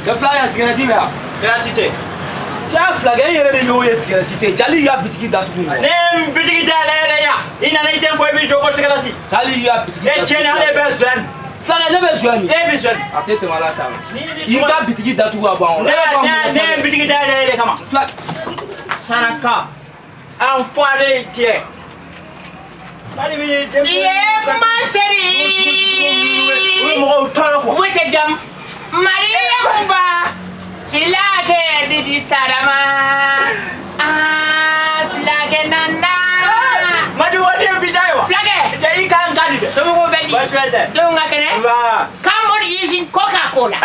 Le flag est cigarette là. Cigarette. Tiens flag est yéré de yo est cigarette. Jali ya bitiki datu ko. Ne bitiki da la ya. Ina na iten foi bi jogo cigarette. Jali ya bitiki. E chene ale besoin. Flag ne besoin ni. E besoin. Atete mala ta. Yi ga bitiki datu ko ba on. Ne bitiki da la kama. Flag Saraka. En foire tie. Wete jam Maria Mumba Filake Didi Sarama Flage Nana Madu wadi bidaiwa Flage Jai kan kadi Somo ko bedi Donga kene Come on using Coca-Cola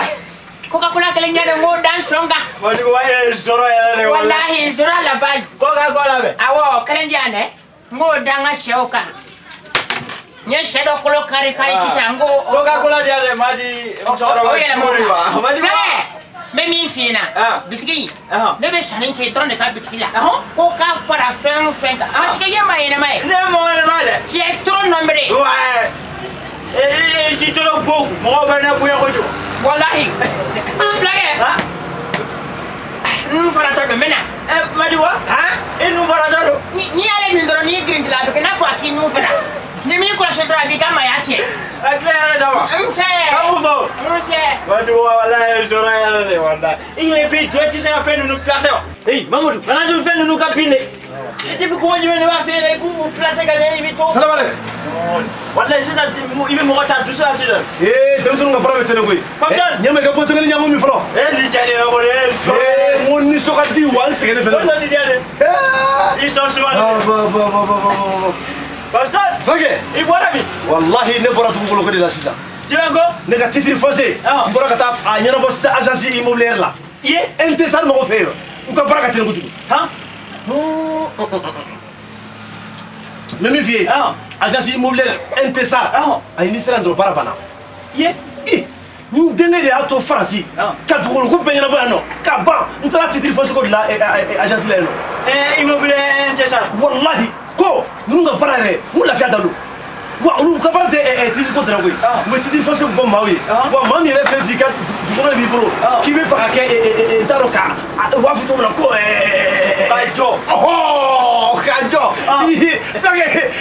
Coca-Cola kele nyade ngo dan songa Madu wa zoro ya Wallahi zoro la base Coca-Cola be Awo kele njane ngo danga shoka Nye shadow kolo kari sisa ngo Coca-Cola dia le madi madi Memi fina bitiki ne be sanin ke tron de ka bitiki la ko ka para fenga parce que yema ina mai ne mo ne made tu es trop nombreux ouais si trop beaucoup mo ba na buya ko jo wallahi plage nous fera to de mena madi wa nous fera to ni ale mi ndoro ni green la be na fo aki nous fera ni mi ko se dra bi kama ya tie akla dawa kamu fo madu wallahi zoro ya ne wala iye bi joti sa fe nous placer hey mamadou bana do fe nous kapinde ete bi ko woni men wa fe ku placer ga ne bi to salam alaikum wallahi sida ibe mo ta tout ça sida dem sunu nga problème tele koy ñame ga boso ngani ñamo mi fro li jade no ko mon ni sokati wal segene fe ko ni diade ils sont souvent Pastor, fage il voit la vie. Wallahi ne bora tu ko ko de la sisa. Tu vas quoi? Ne ka titre foncé. Mbora ka ta a ñana bo sa agence immobilière la. Yé, intesal mo ko feyo. U ka baraka tele ko jugu. Hein? Même vie. Agence immobilière intesal. Ay ni sera ndro parabana. Yé, ñu dene de auto France. Ka dugul ko beñana bo no. Ka ban, ntara titre foncé ko de la agence la no. Immobilier intesal. Wallahi ko nous nga parare mu la fiya dalu wa ulu ka parate tidi ko drago mu tidi fosse bon mawi wa mami refe fika du ko bi bro ki be fa ka taroka wa futo na ko kajo kajo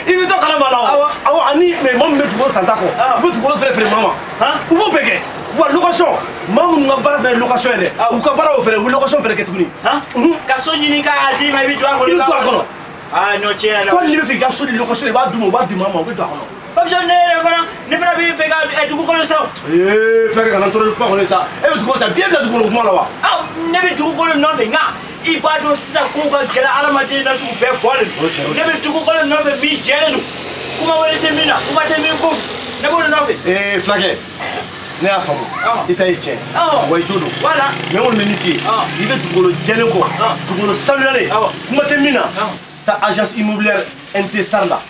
il to kala mala awa ani me mom me du ko santa ko me du ko fere mama u bo bege wa location mamu nga bara fere location de u ka bara o fere location fere ketuni ka so nyini ka adi ma bi to ko no tiens là. Quand il fait gaffe sur les locations, il va du maman, on veut d'argent. Pas besoin ne faire bien faire et tout comme ça. Faire que n'entend pas connaître ça. Et tu commences à bien de tout le là-bas. Ah, ne me tout comme non fait nga. Il va donc ça couper que la alamati na su faire quoi. Ne me tout comme non fait bi gêne. Comment on était mina? Comment t'es mis quoi? Ne bon non fait. Flaguet. Ne a famu. Il t'a été. Ouais jodo. Voilà. Mais on le magnifié. Il veut tout le gêne quoi. Tout le saluer. Comment t'es mina? Ta agence immobilière intesar là.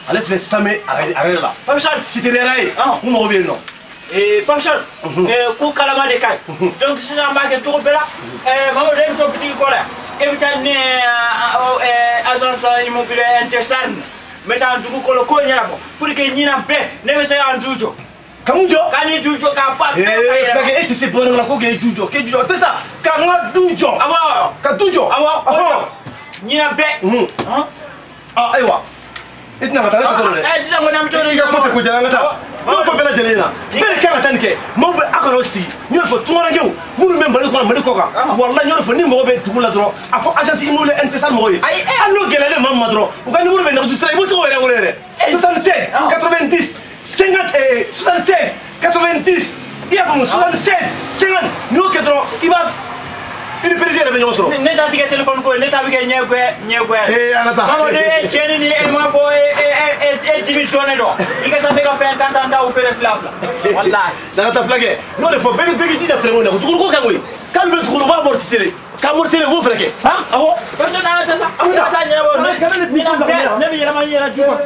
Allez faire samé arrête là. Pas cher. Si tu es là, on m'en revient non. Pas cher. Pour calama de caille. Donc si on va que tout là, maman donne ton petit colère. Évitez agence immobilière intesar. Mettons du coup le coin là pour que ni n'a pas ne me soit en jujo. Kamujo? Kani jujo ka pas. Fake et c'est pour nous la ko ke jujo. Ke jujo. C'est ça. Ka nga jujo. Awa. Ka jujo. Awa. Ni na be. Aywa. Itna ngata ta dole. Sida ngona mtoro. Ka fote ko jala ngata. Mo fo bela jale na. Bele ka ngata nke. Mo be akaro si. Ni fo tungona ngew. Muru me mbale ko na mali ko ka. Wallahi ni fo ni mo be tugula dro. Afo agence immobilier intesal mo yi. Anno gelale mamma dro. U ka ni muru be na du tray bo so were were. 76 90 50 76 90. Il y a 76 50. Nous que dro. Il va une présidente de Benyosro. Ne t'a dit téléphone ko ne t'a dit nyegwe. Anata. Maman de cheni ni e ma fo e dimitone do. Ika sa be ka faire tantanta ou faire flafla. Wallahi. Anata flagué. Non le faut begi begi dita tremone ko tukuru ko kangoy. Kan be tukuru ba mortisele. Ka mortisele wo freke. Aho. Parce que na ta sa. Ta nyabo. Ne bi yama yera juko.